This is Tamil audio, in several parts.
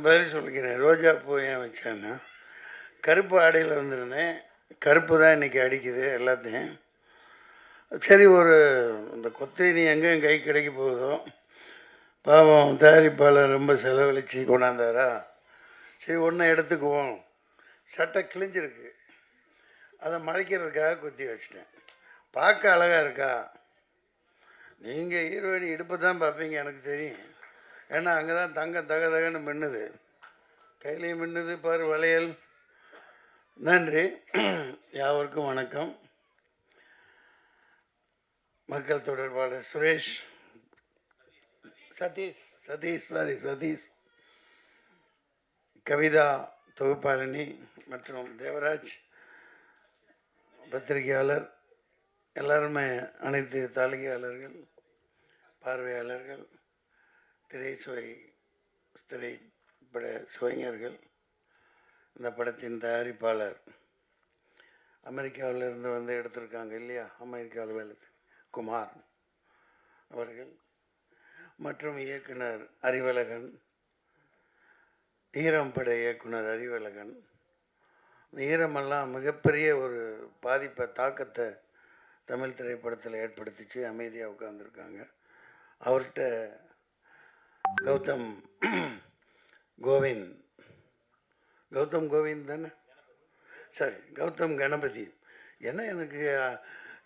பதில் சொல்லிக்கிறேன். ரோஜா பூ ஏன் வச்சேன்னா, கருப்பு ஆடையில் வந்திருந்தேன். கருப்பு தான் இன்றைக்கி அடிக்குது எல்லாத்தையும். சரி, ஒரு இந்த கொத்தேனி எங்கே என் கை கிடைக்க போகுதோ, பாவம் தயாரிப்பாளர் ரொம்ப செலவழித்து கொண்டாந்தாரா, சரி ஒன்றை எடுத்துக்குவோம். சட்டை கிழிஞ்சிருக்கு, அதை மறைக்கிறதுக்காக குத்தி வச்சிட்டேன். பார்க்க அழகாக இருக்கா? நீங்கள் ஹீரோயினி இடுப்பு தான் பார்ப்பீங்க, எனக்கு தெரியும். ஏன்னா அங்கே தான் தங்கம் தக தகன்னு மின்னுது, கையிலையும் மின்னுது பாரு வளையல். நன்றி. யாவருக்கும் வணக்கம். மக்கள் தொடர்பாளர் சுரேஷ், சதீஷ், கவிதா தொகுப்பாளினி மற்றும் தேவராஜ் பத்திரிகையாளர், எல்லாருமே, அனைத்து தாளிகையாளர்கள், பார்வையாளர்கள், திரைப்பட சுவைஞர்கள், இந்த படத்தின் தயாரிப்பாளர் அமெரிக்காவிலிருந்து வந்து எடுத்திருக்காங்க இல்லையா, அமெரிக்காவில் குமார் அவர்கள், மற்றும் இயக்குனர் அறிவழகன், ஈரம் பட இயக்குனர் அறிவழகன். ஈரமெல்லாம் மிகப்பெரிய ஒரு பாதிப்பை, தாக்கத்தை தமிழ் திரைப்படத்தில் ஏற்படுத்திச்சு. அமைதியாக உட்காந்துருக்காங்க. அவர்கிட்ட கௌதம் கோவிந்த் தானே, சரி, கௌதம் கணபதி. என்ன எனக்கு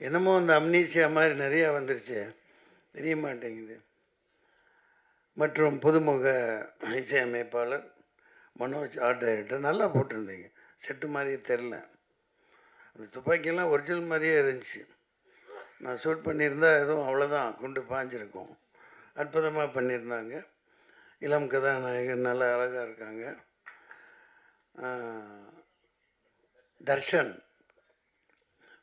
என்னமோ அந்த அம்னீஷியா மாதிரி நிறையா வந்துருச்சு, தெரிய மாட்டேங்குது. மற்றும் புதுமுக இசையமைப்பாளர் மனோஜ், ஆர்ட் டைரக்டர். நல்லா போட்டிருந்தீங்க, செட்டு மாதிரியே தெரில. அந்த துப்பாக்கியெல்லாம் ஒரிஜினல் மாதிரியே இருந்துச்சு. நான் ஷூட் பண்ணியிருந்தால் எதுவும் அவ்வளோதான், குண்டு பாஞ்சிருக்கும். அற்புதமாக பண்ணியிருந்தாங்க. இளம் கதாநாயகன் நல்லா அழகாக இருக்காங்க. தர்ஷன்,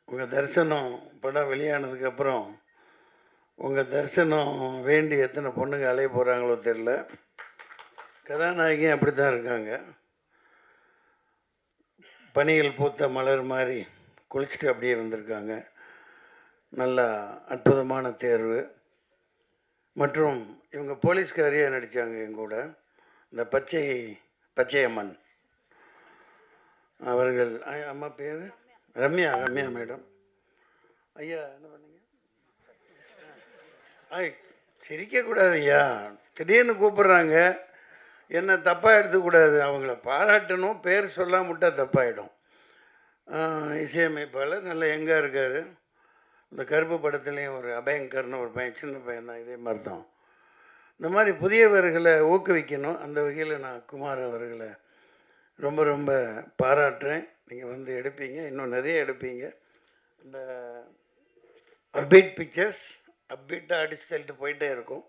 உங்கள் தரிசனம் படம் வெளியானதுக்கப்புறம் உங்கள் தரிசனம் வேண்டி எத்தனை பொண்ணுங்க அலைய போகிறாங்களோ தெரில. கதாநாயகியும் அப்படி தான் இருக்காங்க. பனியில் பூத்த மலர் மாதிரி குளிச்சுட்டு அப்படியே இருந்திருக்காங்க. நல்லா அற்புதமான தேர்வு. மற்றும் இவங்க போலீஸ்காரியாக நடித்தாங்க எங்கூட, இந்த பச்சையம்மன் அவர்கள். அம்மா பேர் ரம்யா மேடம். ஐயா என்ன பண்ணீங்க? சிரிக்கக்கூடாது ஐயா, திடீர்னு கூப்பிட்றாங்க, என்ன தப்பாக எடுத்துக்கூடாது. அவங்கள பாராட்டணும், பேர் சொல்லாம விட்டால் தப்பாயிடும். இசையமைப்பாளர் நல்ல எங்காக இருக்கார். இந்த கருப்பு படத்துலேயும் ஒரு அபயங்கர்னு ஒரு பையன், சின்ன பையன் தான், இதே மாதிரி தான். இந்த மாதிரி புதியவர்களை ஊக்குவிக்கணும். அந்த வகையில் நான் குமார் அவர்களை ரொம்ப ரொம்ப பாராட்டுறேன். நீங்கள் வந்து எடுப்பீங்க, இன்னும் நிறைய எடுப்பீங்க. இந்த அப்டேட் பிக்சர்ஸ் அப்டேட்டாக அடித்து தள்ளிட்டு போயிட்டே இருக்கும்.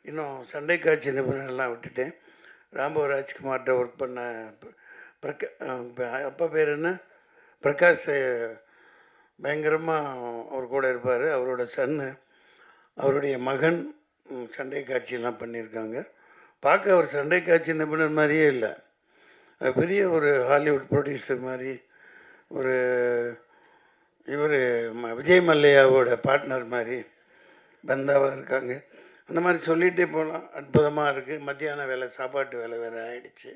இன்னும் சண்டை காட்சி நிபுணர்லாம் விட்டுட்டேன். ராம்போ ராஜ்குமார்கிட்ட ஒர்க் பண்ண அப்பா பேர் என்ன, பிரகாஷ், பயங்கரமாக அவர் கூட இருப்பார். அவரோட சன்னு, அவருடைய மகன் சண்டை காட்சியெல்லாம் பண்ணியிருக்காங்க. பார்க்க அவர் சண்டை காட்சி நிபுணர் மாதிரியே இல்லை, பெரிய ஒரு ஹாலிவுட் ப்ரொடியூசர் மாதிரி, ஒரு இவர் விஜய் மல்லையாவோட பார்ட்னர் மாதிரி பந்தாவாக இருக்காங்க. அந்த மாதிரி சொல்லிகிட்டே போகலாம். அற்புதமாக இருக்குது. மத்தியான வேலை, சாப்பாட்டு வேலை வேறு ஆயிடுச்சு.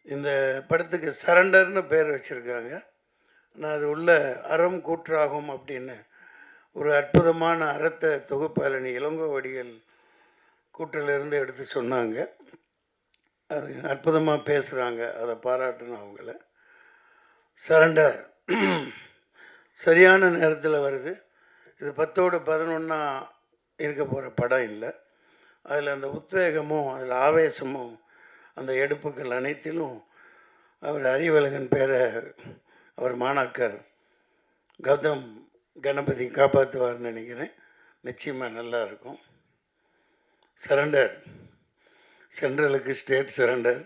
இந்த படத்துக்கு சரண்டர்னு பேர் வச்சுருக்காங்க. ஆனால் அது உள்ள அறம் கூற்றாகும் அப்படின்னு ஒரு அற்புதமான அறத்தை தொகுப்பாளனி இளங்கோவடிகள் கூற்றிலிருந்து எடுத்து சொன்னாங்க. அது அற்புதமாக பேசுகிறாங்க, அதை பாராட்டணும் அவங்கள. சரண்டர் சரியான நேரத்தில் வருது. இது 10ஓடு 11 இருக்க போகிற படம் இல்லை. அதில் அந்த உத்வேகமும் அதில் ஆவேசமும் அந்த எடுப்புகள் அனைத்திலும் அவர் அறிவழகன் பேரை அவர் மாணாக்கர் கௌதம் கணபதி காப்பாற்றுவார்னு நினைக்கிறேன். நிச்சயமாக நல்லா இருக்கும். சரண்டர், சென்ட்ரலுக்கு ஸ்டேட் சரண்டர்,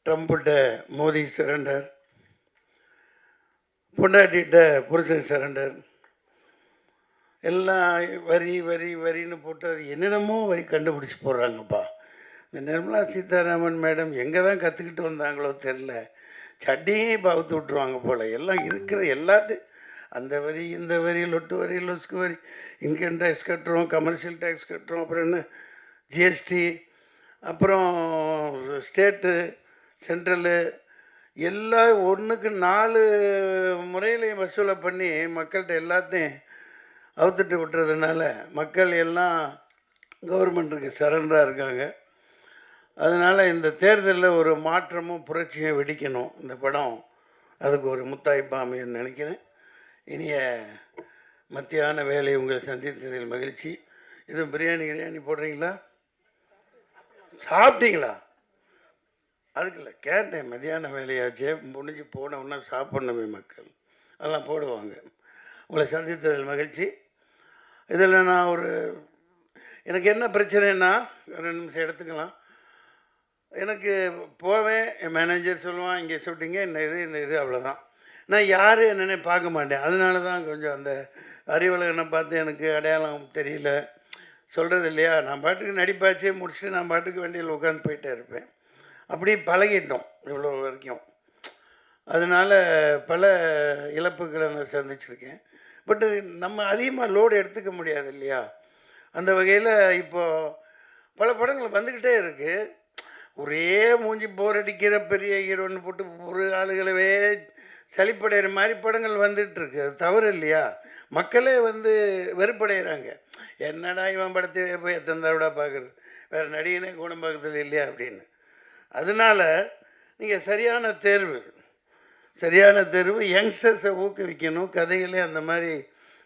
ட்ரம்ப்கிட்ட மோடி சரண்டர், பொண்டாட்டிகிட்ட புருஷன் சரண்டர். எல்லாம் வரின்னு போட்டு அது என்னென்னமோ வரி கண்டுபிடிச்சி போடுறாங்கப்பா. இந்த நிர்மலா சீதாராமன் மேடம் எங்கே தான் கற்றுக்கிட்டு வந்தாங்களோ தெரில, சட்டியே பவுத்து விட்ருவாங்க போல். எல்லாம் இருக்கிற எல்லாத்தையும் அந்த வரி இந்த வரி லொட்டு வரி லொஸ்கு வரி இன்கம் டேக்ஸ் கட்டுறோம், கமர்ஷியல் டேக்ஸ் கட்டுறோம், அப்புறம் என்ன ஜிஎஸ்டி, அப்புறம் ஸ்டேட்டு சென்ட்ரலு எல்லாம் ஒன்றுக்கு 4 முறையிலையும் வசூலை பண்ணி மக்கள்கிட்ட எல்லாத்தையும் அவுத்துட்டு விட்டுறதுனால மக்கள் எல்லாம் கவர்மெண்ட்டுக்கு சரண்டராக இருக்காங்க. அதனால் இந்த தேர்தலில் ஒரு மாற்றமும் புரட்சியும் வெடிக்கணும் இந்த படம். அதுக்கு ஒரு முத்தாய்ப்பாக அமையும்னு நினைக்கிறேன். இனிய மத்தியான வேலை உங்களை சந்தித்ததில் மகிழ்ச்சி. எதுவும் பிரியாணி போடுறீங்களா? சாப்பிட்டீங்களா? அதுக்கு இல்லை கேட்டேன். மதியான வேலையாச்சே முடிஞ்சு போனவுன்னா சாப்பிட்ணுமே மக்கள், அதெல்லாம் போடுவாங்க. உங்களை சந்தித்ததில் மகிழ்ச்சி. இதில் நான் எனக்கு என்ன பிரச்சனைன்னா 2 நிமிஷம் எடுத்துக்கலாம். எனக்கு போவேன், என் மேனேஜர் சொல்லுவான் இங்கே ஷூட்டிங்க இந்த இது அவ்வளோதான். நான் யார் என்னென்ன பார்க்க மாட்டேன். அதனால தான் கொஞ்சம் அந்த அறிவழகனை பார்த்து எனக்கு அடையாளம் தெரியல சொல்கிறது இல்லையா. நான் பாட்டுக்கு நடிப்பாச்சே முடிச்சுட்டு நான் பாட்டுக்கு வண்டியில் உட்காந்து போயிட்டே இருப்பேன். அப்படி பழகிட்டோம் இவ்வளோ வரைக்கும். அதனால் பல இழப்புகளை நான் சந்திச்சிருக்கேன். பட்டு நம்ம அதிகமாக லோடு எடுத்துக்க முடியாது இல்லையா. அந்த வகையில் இப்போது பல படங்கள் வந்துக்கிட்டே இருக்குது. ஒரே மூஞ்சி போர் அடிக்கிற பெரிய ஹீரோன்னு போட்டு ஒரு ஆளுகளவே சளிப்படைகிற மாதிரி படங்கள் வந்துட்டுருக்கு. அது தவறு இல்லையா. மக்களே வெறுப்படைகிறாங்க. என்னடா இவன் படத்தை போய் எத்தனை தடவை பார்க்குறது, வேறு நடிகனே குணம் பார்க்கறது இல்லையா அப்படின்னு. அதனால் நீங்கள் சரியான தேர்வு யங்ஸ்டர்ஸை ஊக்குவிக்கணும். கதைகளே அந்த மாதிரி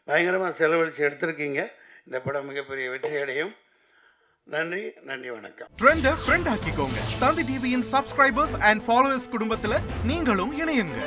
பயங்கரமாக செலவழித்து எடுத்திருக்கீங்க. இந்த படம் மிகப்பெரிய வெற்றி அடையும். நன்றி, வணக்கம். ட்ரெண்டை ஃப்ரெண்ட் ஆக்கிக்கோங்க. தந்தி டிவியின் சப்ஸ்கிரைபர்ஸ் அண்ட் ஃபாலோவர்ஸ் குடும்பத்தில் நீங்களும் இணையுங்க.